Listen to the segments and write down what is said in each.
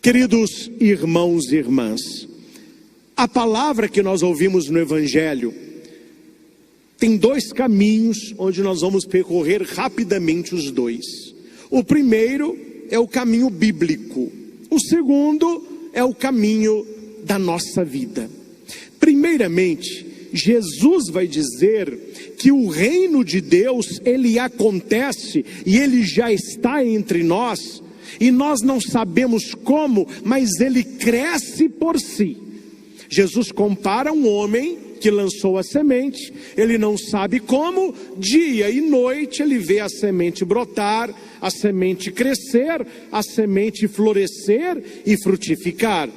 Queridos irmãos e irmãs, a palavra que nós ouvimos no Evangelho tem dois caminhos onde nós vamos percorrer rapidamente os dois. O primeiro é o caminho bíblico, o segundo é o caminho da nossa vida. Primeiramente, Jesus vai dizer que o reino de Deus, ele acontece e ele já está entre nós, e nós não sabemos como, mas ele cresce por si. Jesus compara um homem que lançou a semente, ele não sabe como, dia e noite ele vê a semente brotar, a semente crescer, a semente florescer e frutificar.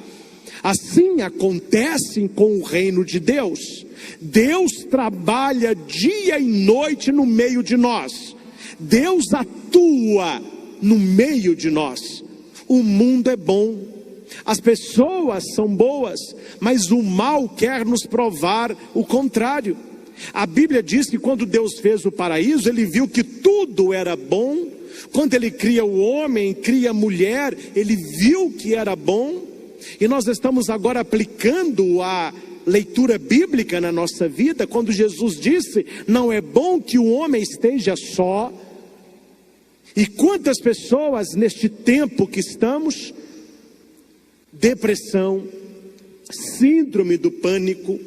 Assim acontece com o reino de Deus. Deus trabalha dia e noite no meio de nós. Deus atua no meio de nós. O mundo é bom, as pessoas são boas, mas o mal quer nos provar o contrário. A Bíblia diz que quando Deus fez o paraíso, ele viu que tudo era bom. Quando ele cria o homem, cria a mulher, ele viu que era bom. E nós estamos agora aplicando a leitura bíblica na nossa vida, quando Jesus disse: não é bom que o homem esteja só. E quantas pessoas neste tempo que estamos, depressão, síndrome do pânico,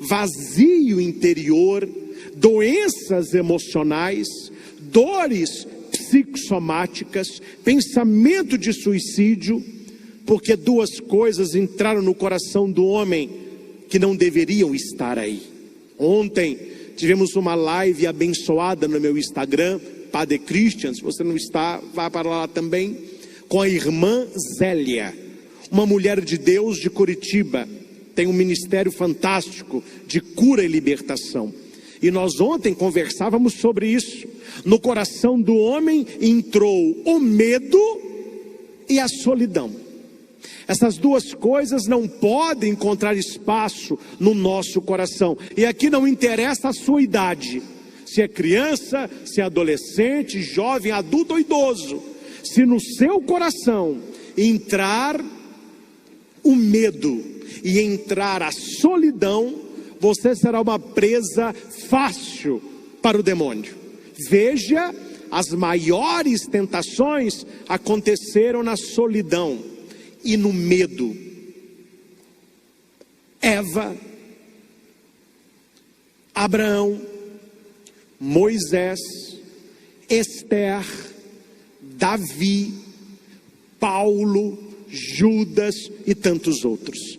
vazio interior, doenças emocionais, dores psicossomáticas, pensamento de suicídio, porque duas coisas entraram no coração do homem que não deveriam estar aí. Ontem tivemos uma live abençoada no meu Instagram, Padre Christian. Se você não está, vá para lá também, com a irmã Zélia, uma mulher de Deus de Curitiba, tem um ministério fantástico de cura e libertação. E nós ontem conversávamos sobre isso. No coração do homem entrou o medo e a solidão. Essas duas coisas não podem encontrar espaço no nosso coração. E aqui não interessa a sua idade, se é criança, se é adolescente, jovem, adulto ou idoso. Se no seu coração entrar o medo e entrar a solidão, você será uma presa fácil para o demônio. Veja, as maiores tentações aconteceram na solidão e no medo. Eva, Abraão, Moisés, Esther, Davi, Paulo, Judas e tantos outros.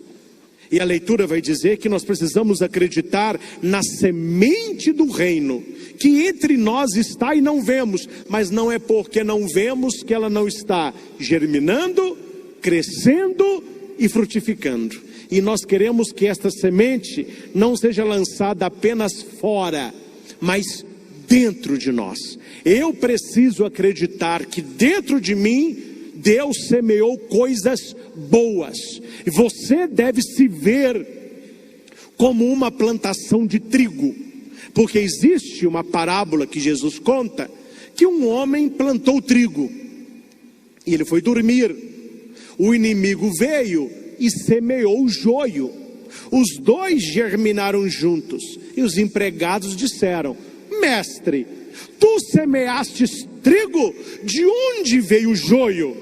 E a leitura vai dizer que nós precisamos acreditar na semente do reino, que entre nós está e não vemos, mas não é porque não vemos que ela não está germinando, crescendo e frutificando. E nós queremos que esta semente não seja lançada apenas fora, mas dentro de nós. Eu preciso acreditar que dentro de mim Deus semeou coisas boas. E você deve se ver como uma plantação de trigo. Porque existe uma parábola que Jesus conta, que um homem plantou trigo e ele foi dormir. O inimigo veio e semeou o joio. Os dois germinaram juntos. E os empregados disseram: mestre, tu semeastes trigo? De onde veio o joio?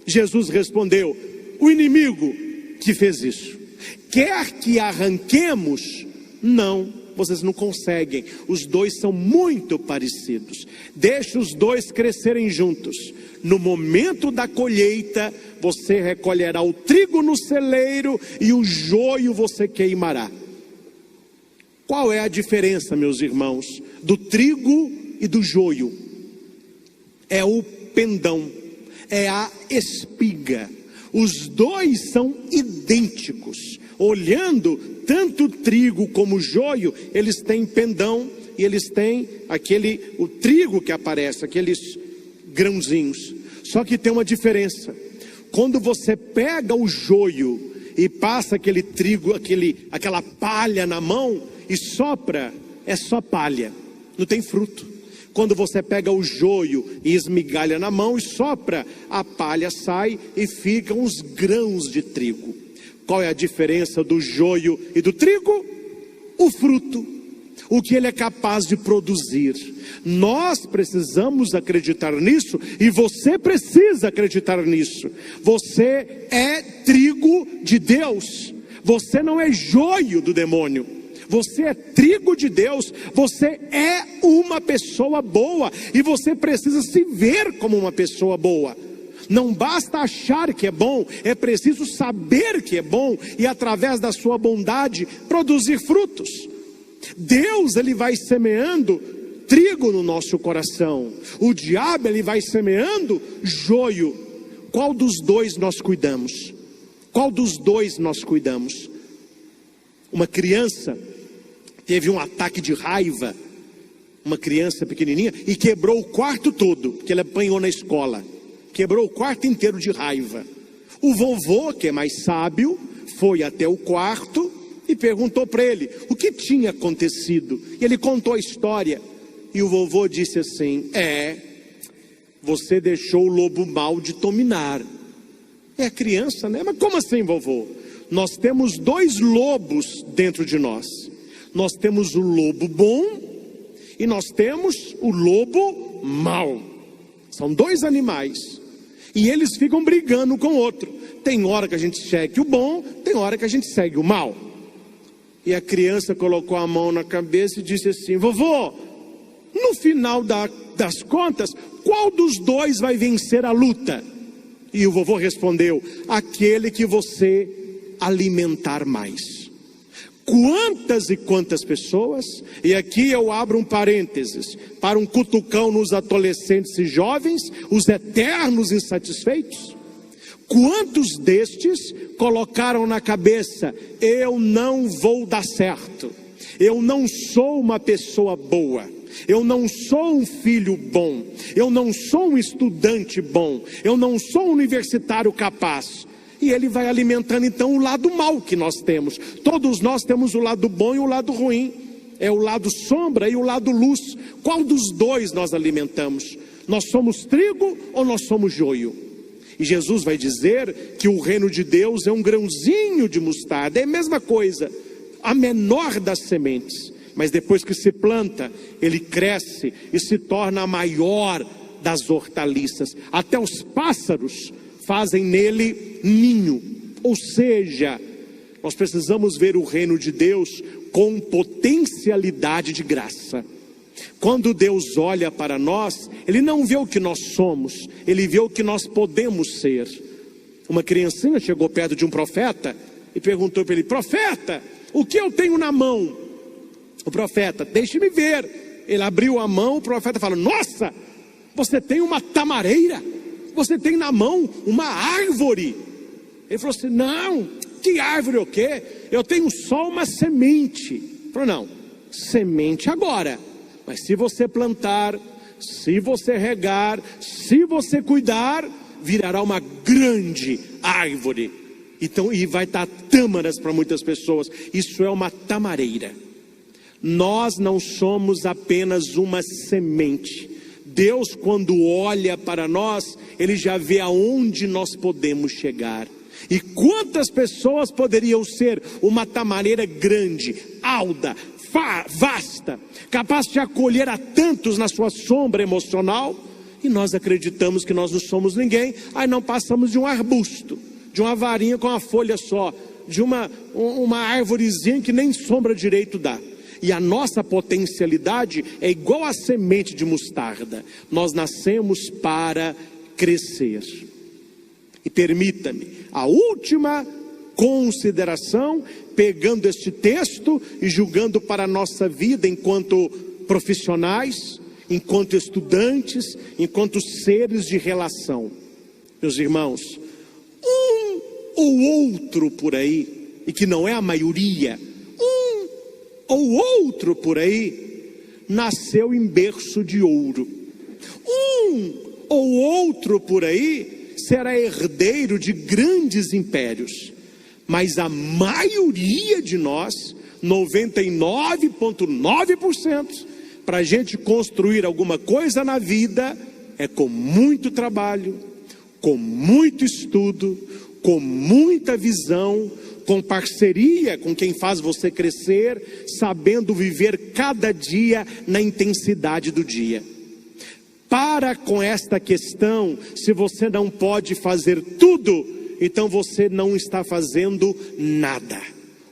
Jesus respondeu: o inimigo que fez isso. Quer que arranquemos? Não, vocês não conseguem. Os dois são muito parecidos. Deixe os dois crescerem juntos. No momento da colheita, você recolherá o trigo no celeiro e o joio você queimará. Qual é a diferença, meus irmãos, do trigo e do joio? É o pendão, é a espiga. Os dois são idênticos. Olhando, tanto o trigo como o joio, eles têm pendão e eles têm o trigo que aparece, aqueles grãozinhos. Só que tem uma diferença. Quando você pega o joio e passa aquele trigo, aquela palha na mão e sopra, é só palha, não tem fruto. Quando você pega o joio e esmigalha na mão e sopra, a palha sai e ficam os grãos de trigo. Qual é a diferença do joio e do trigo? O fruto, o que ele é capaz de produzir. Nós precisamos acreditar nisso e você precisa acreditar nisso. Você é trigo de Deus, você não é joio do demônio. Você é trigo de Deus, você é uma pessoa boa e você precisa se ver como uma pessoa boa. Não basta achar que é bom, é preciso saber que é bom e através da sua bondade produzir frutos. Deus, ele vai semeando trigo no nosso coração. O diabo, ele vai semeando joio. Qual dos dois nós cuidamos? Qual dos dois nós cuidamos? Uma criança teve um ataque de raiva, uma criança pequenininha, e quebrou o quarto todo, que ele apanhou na escola. Quebrou o quarto inteiro de raiva. O vovô, que é mais sábio, foi até o quarto e perguntou para ele o que tinha acontecido. E ele contou a história. E o vovô disse assim: você deixou o lobo mau de dominar. É a criança, né? Mas como assim, vovô? Nós temos dois lobos dentro de nós. Nós temos o lobo bom e nós temos o lobo mau. São dois animais. E eles ficam brigando com o outro. Tem hora que a gente segue o bom, tem hora que a gente segue o mau. E a criança colocou a mão na cabeça e disse assim: vovô, no final das contas, qual dos dois vai vencer a luta? E o vovô respondeu: aquele que você alimentar mais. Quantas e quantas pessoas, e aqui eu abro um parênteses, para um cutucão nos adolescentes e jovens, os eternos insatisfeitos. Quantos destes colocaram na cabeça: eu não vou dar certo, eu não sou uma pessoa boa, eu não sou um filho bom, eu não sou um estudante bom, eu não sou um universitário capaz. E ele vai alimentando então o lado mau que nós temos. Todos nós temos o lado bom e o lado ruim. É o lado sombra e o lado luz. Qual dos dois nós alimentamos? Nós somos trigo ou nós somos joio? E Jesus vai dizer que o reino de Deus é um grãozinho de mostarda. É a mesma coisa, a menor das sementes. Mas depois que se planta, ele cresce e se torna a maior das hortaliças. Até os pássaros fazem nele ninho. Ou seja, nós precisamos ver o reino de Deus com potencialidade de graça. Quando Deus olha para nós, ele não vê o que nós somos, ele vê o que nós podemos ser. Uma criancinha chegou perto de um profeta e perguntou para ele: profeta, o que eu tenho na mão? O profeta: deixe-me ver. Ele abriu a mão, o profeta falou: nossa, você tem uma tamareira, você tem na mão uma árvore. Ele falou assim: não, que árvore o quê? Eu tenho só uma semente. Ele falou: não, semente agora, mas se você plantar, se você regar, se você cuidar, virará uma grande árvore. Então, e vai dar tâmaras para muitas pessoas. Isso é uma tamareira. Nós não somos apenas uma semente. Deus, quando olha para nós, ele já vê aonde nós podemos chegar. E quantas pessoas poderiam ser uma tamareira grande, alta, vasta, capaz de acolher a tantos na sua sombra emocional, e nós acreditamos que nós não somos ninguém. Aí não passamos de um arbusto, de uma varinha com uma folha só, de uma árvorezinha que nem sombra direito dá. E a nossa potencialidade é igual a semente de mostarda. Nós nascemos para crescer. E permita-me a última consideração, pegando este texto e julgando para a nossa vida enquanto profissionais, enquanto estudantes, enquanto seres de relação. Meus irmãos, um ou outro por aí, e que não é a maioria, ou outro por aí, nasceu em berço de ouro. Um ou outro por aí será herdeiro de grandes impérios. Mas a maioria de nós, 99,9%, Para a gente construir alguma coisa na vida, é com muito trabalho, com muito estudo, com muita visão, com parceria com quem faz você crescer, sabendo viver cada dia na intensidade do dia. Para com esta questão, se você não pode fazer tudo, então você não está fazendo nada.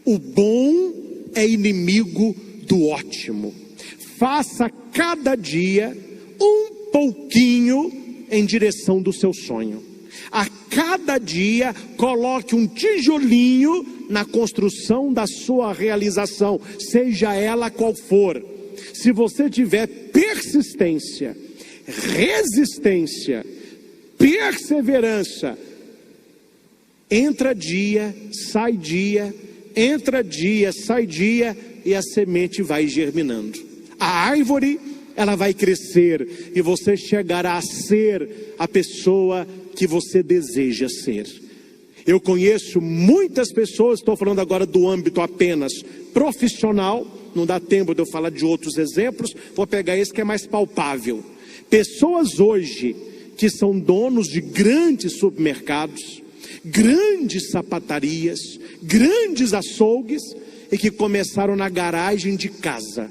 O bom é inimigo do ótimo. Faça cada dia um pouquinho em direção do seu sonho. A cada dia coloque um tijolinho na construção da sua realização, seja ela qual for. Se você tiver persistência, resistência, perseverança, entra dia, sai dia, entra dia, sai dia, e a semente vai germinando. A árvore, ela vai crescer e você chegará a ser a pessoa que você deseja ser. Eu conheço muitas pessoas, estou falando agora do âmbito apenas profissional, não dá tempo de eu falar de outros exemplos, vou pegar esse que é mais palpável. Pessoas hoje que são donos de grandes supermercados, grandes sapatarias, grandes açougues, e que começaram na garagem de casa,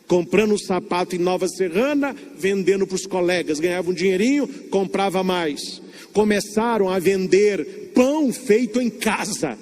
comprando um sapato em Nova Serrana, vendendo para os colegas, ganhava um dinheirinho, comprava mais. Começaram a vender pão feito em casa,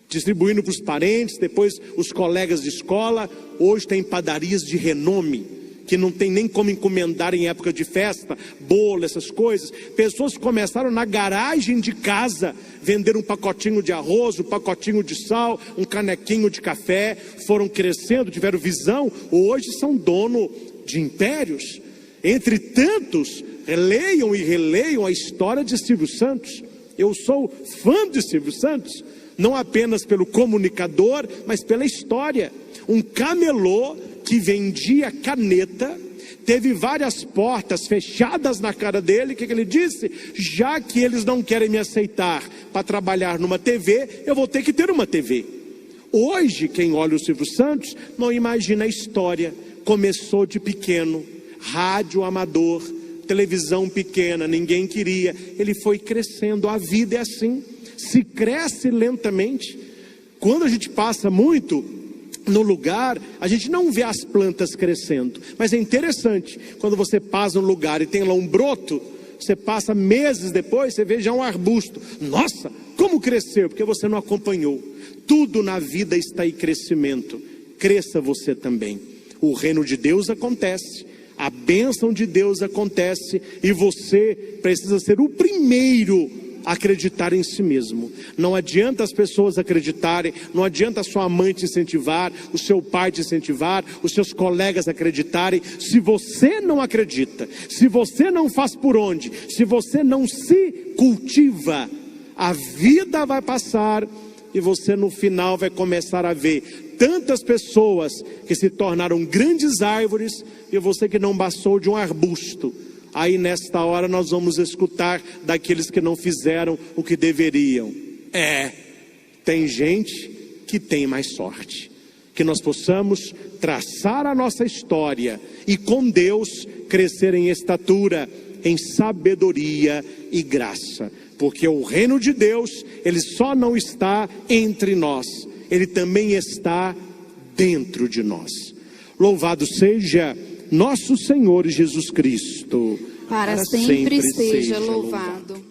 distribuindo para os parentes, depois os colegas de escola. Hoje tem padarias de renome, que não tem nem como encomendar em época de festa, bolo, essas coisas. Pessoas começaram na garagem de casa, vender um pacotinho de arroz, um pacotinho de sal, um canequinho de café, foram crescendo, tiveram visão, hoje são dono de impérios. Entre tantos, leiam e releiam a história de Silvio Santos. Eu sou fã de Silvio Santos, não apenas pelo comunicador, mas pela história. Um camelô que vendia caneta, teve várias portas fechadas na cara dele. O que ele disse? Já que eles não querem me aceitar para trabalhar numa TV, eu vou ter que ter uma TV. Hoje, quem olha o Silvio Santos, não imagina a história. Começou de pequeno, rádio amador, televisão pequena, ninguém queria. Ele foi crescendo, a vida é assim, se cresce lentamente. Quando a gente passa muito no lugar, a gente não vê as plantas crescendo, mas é interessante, quando você passa no lugar e tem lá um broto, você passa meses depois, você vê já um arbusto. Nossa, como cresceu? Porque você não acompanhou. Tudo na vida está em crescimento. Cresça você também. O reino de Deus acontece, a bênção de Deus acontece, e você precisa ser o primeiro a acreditar em si mesmo. Não adianta as pessoas acreditarem, não adianta a sua mãe te incentivar, o seu pai te incentivar, os seus colegas acreditarem. Se você não acredita, se você não faz por onde, se você não se cultiva, a vida vai passar e você no final vai começar a ver tantas pessoas que se tornaram grandes árvores e você que não passou de um arbusto. Aí nesta hora nós vamos escutar daqueles que não fizeram o que deveriam. Tem gente que tem mais sorte. Que nós possamos traçar a nossa história e com Deus crescer em estatura, em sabedoria e graça. Porque o reino de Deus, ele só não está entre nós, ele também está dentro de nós. Louvado seja nosso Senhor Jesus Cristo, para sempre seja louvado.